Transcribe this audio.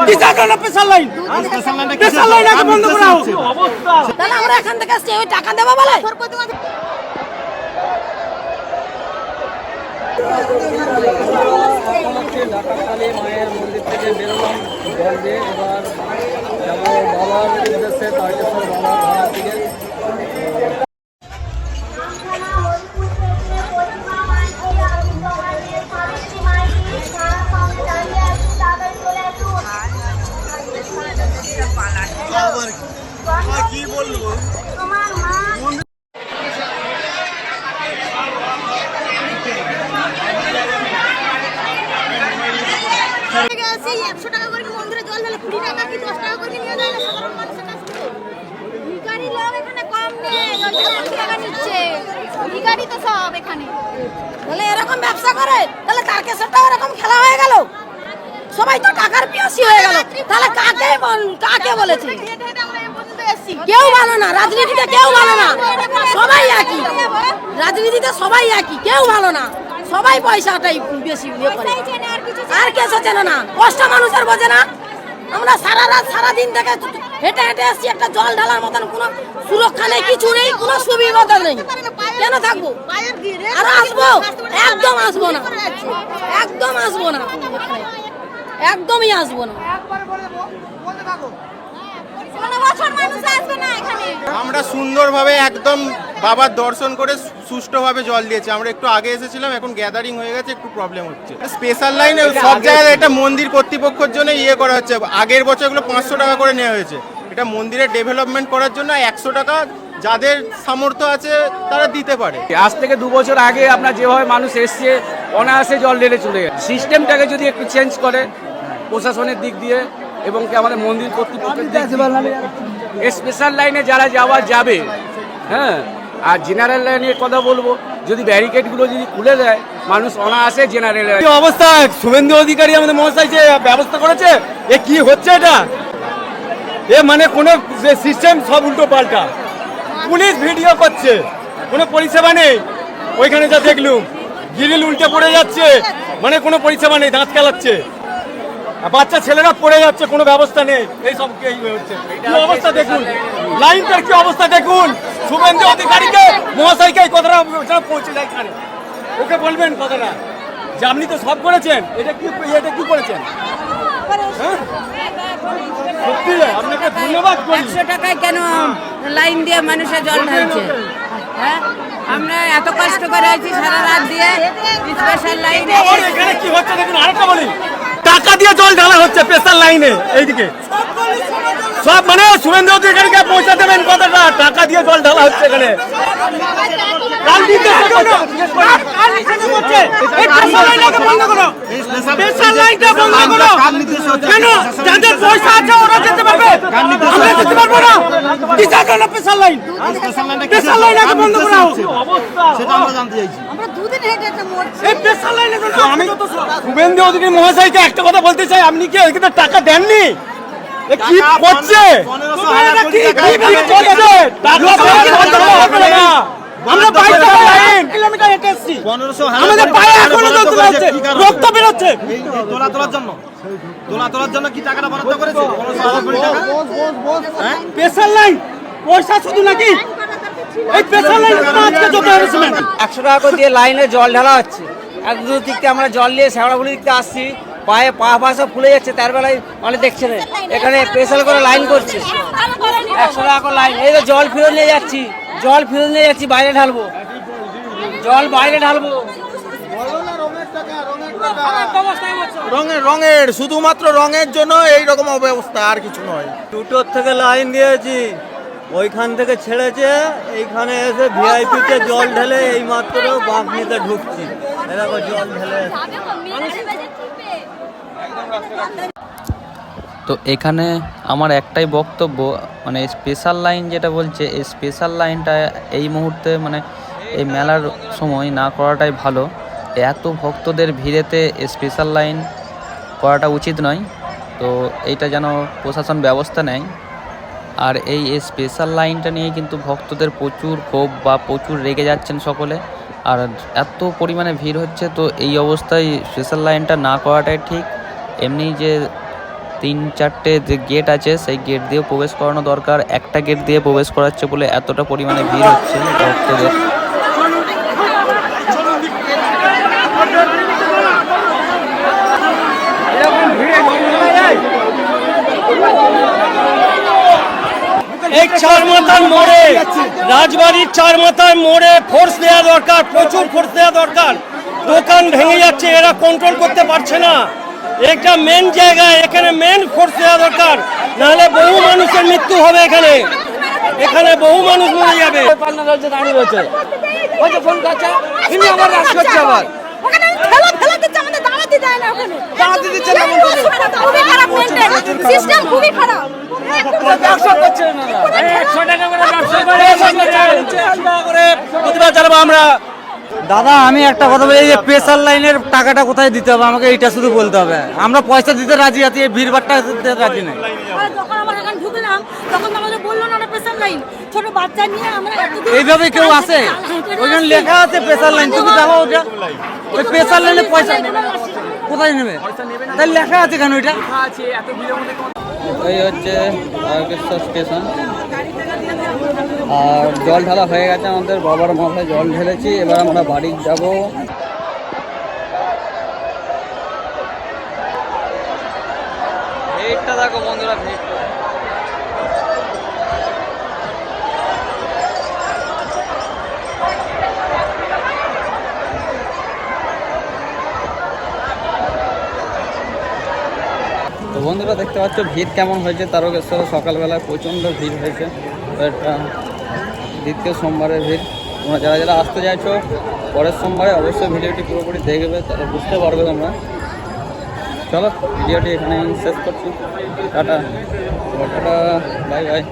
কিসের জন্য special line? Special line আগে বন্ধ করা হোক। তাহলে আমরা এখান থেকে আসছি ওই টাকা দেবো বলে ঢাকাখালী মায়ের মন্দির থেকে বেরোলাম জল দিয়ে। এবার যাবো বাবার উদ্দেশ্যে, তারকেশ্বর বাবার ভাড়ার দিকে। কি বলবো এরকম ব্যবসা করে তাহলে তারকেশ্বরটাও এরকম খেলা হয়ে গেল, সবাই তো টাকার পিয়াসী হয়ে গেল। তাহলে কাকে বলেছে? কেউ ভালো না, রাজনীতিতে কেউ ভালো না, সবাই একই। রাজনীতিতে সবাই একই, কেউ ভালো না, সবাই পয়সাটাই বেশি ইয়ে করে। আর কেসে চেনে না, কষ্ট মানুষের বোঝে না। আমরা সারা রাত সারাদিন থেকে হেঁটে হেঁটে আসছি, একটা জল ঢালার মতন কোনো সুরক্ষা নেই, কিছু নেই, কোনো সুবিধা নেই। কেন থাকবো? আর আসবো? একদম আসবো না, একদম আসবো না, একদমই আসবো না। আমরা সুন্দরভাবে একদম বাবার দর্শন করে সুষ্ঠুভাবে জল দিয়েছি। আমরা একটু আগে এসেছিলাম, এখন গ্যাদারিং হয়ে গেছে, একটু প্রবলেম হচ্ছে। স্পেশাল লাইনে সব জায়গায় এটা মন্দির কর্তৃপক্ষের জন্য ইয়ে করা হচ্ছে। আগের বছরগুলো 500 টাকা করে নেওয়া হয়েছে। এটা মন্দিরের ডেভেলপমেন্ট করার জন্য 100 টাকা যাদের সামর্থ্য আছে তারা দিতে পারে। আজ থেকে 2 বছর আগে আপনার যেভাবে মানুষ এসছে অনায়াসে জল ঢেলে চলে গেছে। সিস্টেমটাকে যদি একটু চেঞ্জ করে প্রশাসনের দিক দিয়ে এবং কি আমাদের মন্দির কর্তৃপক্ষের দিক দিয়ে, স্পেশাল লাইনে যারা যাবে, হ্যাঁ, আর জেনারেল লাইনের কথা বলবো, যদি ব্যারিকেডগুলো যদি খুলে দেয় মানুষ অনায়াসে জেনারেল লাইন। অবস্থা শুভেন্দু অধিকারী আমাদের মহাশয় যে ব্যবস্থা করেছে, এ কি হচ্ছে এটা? এ মানে কোনো সিস্টেম সব উল্টো পাল্টা। পুলিশ ভিডিও করছে, কোনো পরিষেবা নেই। ওইখানে যা দেখলুম গ্রিল উল্টে পড়ে যাচ্ছে, মানে কোনো পরিষেবা নেই, দাঁত খেলাচ্ছে। বাচ্চা ছেলেরা পড়ে যাচ্ছে, কোনো ব্যবস্থা নেই। এই সব হচ্ছে, কি অবস্থা দেখুন, লাইনটার কি অবস্থা দেখুন। শুভেন্দু অধিকারীকে মহাশয়কে এই কথাটা পৌঁছে যায় এখানে, ওকে বলবেন কথাটা যে আপনি তো সব করেছেন, এটা কি করেছেন? সত্যি আপনাকে ধন্যবাদ করি। 100 টাকায় কেন লাইন দিয়ে মানুষের জল ঢালছে? হ্যাঁ, আমরা এত কষ্ট করে আছি সারা রাত দিয়ে স্পেশাল লাইনে। এখানে কি হচ্ছে দেখুন, আরেকটা বলি, টাকা দিয়ে জল ঢালা হচ্ছে স্পেশাল লাইনে। এইদিকে সব মানে শুভেন্দু অধিকারীকে পৌঁছে দেবেন কথাটা, টাকা দিয়ে জল ঢালা হচ্ছে এখানে। কেন যাদের পয়সা আছে ওরা যেতে পারবে, আমরা যেতে পারবো না? কিসের জন্য স্পেশাল লাইন? স্পেশাল লাইন আগে বন্ধ করা হোক। সেটা আমরা জানতে চাইছি। আমরা দুদিন হেঁটে হেঁটে মরছি এই স্পেশাল লাইনের জন্য। আমি শুভেন্দু অধিকারী মহাশয়কে একটা কথা বলতে চাই, আপনি কি এখানে টাকা দেননি? কি করছে? আমরা 22 লাইন কিলোমিটার হেঁটে এসেছি, আমাদের পায়ে এখনো জল বেরোচ্ছে, রক্ত বেরোচ্ছে। তোলার জন্য কি টাকাটা বরাদ্দ করেছে? স্পেশাল লাইন পয়সা শুধু নাকি এই স্পেশাল লাইন আজকে যত হ্যারাসমেন্ট। 100 টাকা করে দিয়ে লাইনে জল ঢালা হচ্ছে। এক দূর দিক থেকে আমরা জল নিয়ে শেওড়াগুলি দিকতে আসছি, পায়ে পা সব ফুলে যাচ্ছে। তার বেলায় মানে দেখছে না, এখানে স্পেশাল করে লাইন করছে। 100 টাকা করে লাইন। এই তো জল ফেরত নিয়ে যাচ্ছি, বাইরে ঢালবো, জল বাইরে ঢালবো। রঙের শুধুমাত্র রঙের জন্য এইরকম অবস্থা, আর কিছু নয়। দুটোর থেকে লাইন দিয়েছি, ওইখান থেকে ছেড়েছে, এইখানে এসে ভিআইপিতে জল ঢেলে এই মাত্র বাঁকনিতে ঢুকছি, এরকম জল ঢেলে। তো এখানে আমার একটাই বক্তব্য, মানে স্পেশাল লাইন যেটা বলছে, এই স্পেশাল লাইনটা এই মুহূর্তে মানে এই মেলার সময় না করাটাই ভালো। এত ভক্তদের ভিড়েতে স্পেশাল লাইন করাটা উচিত নয়। তো এইটা যেন প্রশাসন ব্যবস্থা নেয়। আর এই স্পেশাল লাইনটা নিয়ে কিন্তু ভক্তদের প্রচুর ক্ষোভ বা প্রচুর রেগে যাচ্ছেন সকলে। আর এত পরিমাণে ভিড় হচ্ছে, তো এই অবস্থায় স্পেশাল লাইনটা না করাটাই ঠিক। এমনি যে 3-4টে যে গেট আছে সেই গেট দিয়ে প্রবেশ করানো দরকার। একটা গেট দিয়ে প্রবেশ করাচ্ছে বলে এতটা পরিমাণে ভিড় হচ্ছে ভক্তদের। এই চার মাথার মোড়ে, রাজবাড়ির চার মাথার মোড়ে ফোর্স দেওয়া দরকার, প্রচুর ফোর্স দেওয়া দরকার। দোকান ভেঙে যাচ্ছে, এরা কন্ট্রোল করতে পারছে না। একটা মেন জায়গা, এখানে মেন ফোর্স দেওয়া দরকার, নাহলে বহু মানুষের মৃত্যু হবে। এখানে বহু মানুষ মরে যাবে। দাঁড়িয়ে রয়েছে, ওই যে ফোন করছে, ইনি আবার রাশ করছে আবার। ওখানে ঠেলা ফেলা দিচ্ছে, আমাদের দাঁড়াতে দেয় না ওখানে। দাঁড়াতে দিচ্ছে না, খুবই খারাপ মেনটেন, সিস্টেম খুবই খারাপ। ব্যবসা করছে না, 100 টাকা করে ব্যবসা করে, 100 টাকা করে প্রতিবাদ জানাবো আমরা। দাদা আমি একটা কথা বলি, এই যে প্রেসার লাইনের টাকাটা কোথায় দিতে হবে আমাকে এইটা শুধু বলতে হবে। আমরা পয়সা দিতে রাজি আছি, এই ভিড়ভাড়টা দিতে রাজি নেই। যখন আমরা এখানে ঢুকলাম তখন আমাদের বললো না প্রেসার লাইন, ছোট বাচ্চা নিয়ে আমরা এইভাবে কেউ আসে? ওইখানে লেখা আছে প্রেসার লাইন, তুমি দেখো ওটা, ওই প্রেসার লাইনে পয়সা কোথায় নেবে? তাই লেখা আছে কেন ওইটা? এই হচ্ছে তারকেশ্বর স্টেশন। আর জল ঢালা হয়ে গেছে, আমাদের বাবার মাথায় জল ঢেলেছি। এবার আমরা বাড়ি যাব। ভিড়টা দেখো বন্ধুরা, ভিড়টা। তো বন্ধুরা দেখতে পাচ্ছ ভিড় কেমন হয়েছে তারকেশ্বরে। সকালবেলায় প্রচণ্ড ভিড় হয়েছে। তো এটা দ্বিতীয় সোমবারের ভিড়। তোমরা যারা যারা আসতে চাইছো পরের সোমবারে অবশ্যই ভিডিওটি পুরোপুরি দেখবে, তাহলে বুঝতে পারবে তোমরা। চলো ভিডিওটি এখানে শেষ করছি। Tata, bye bye.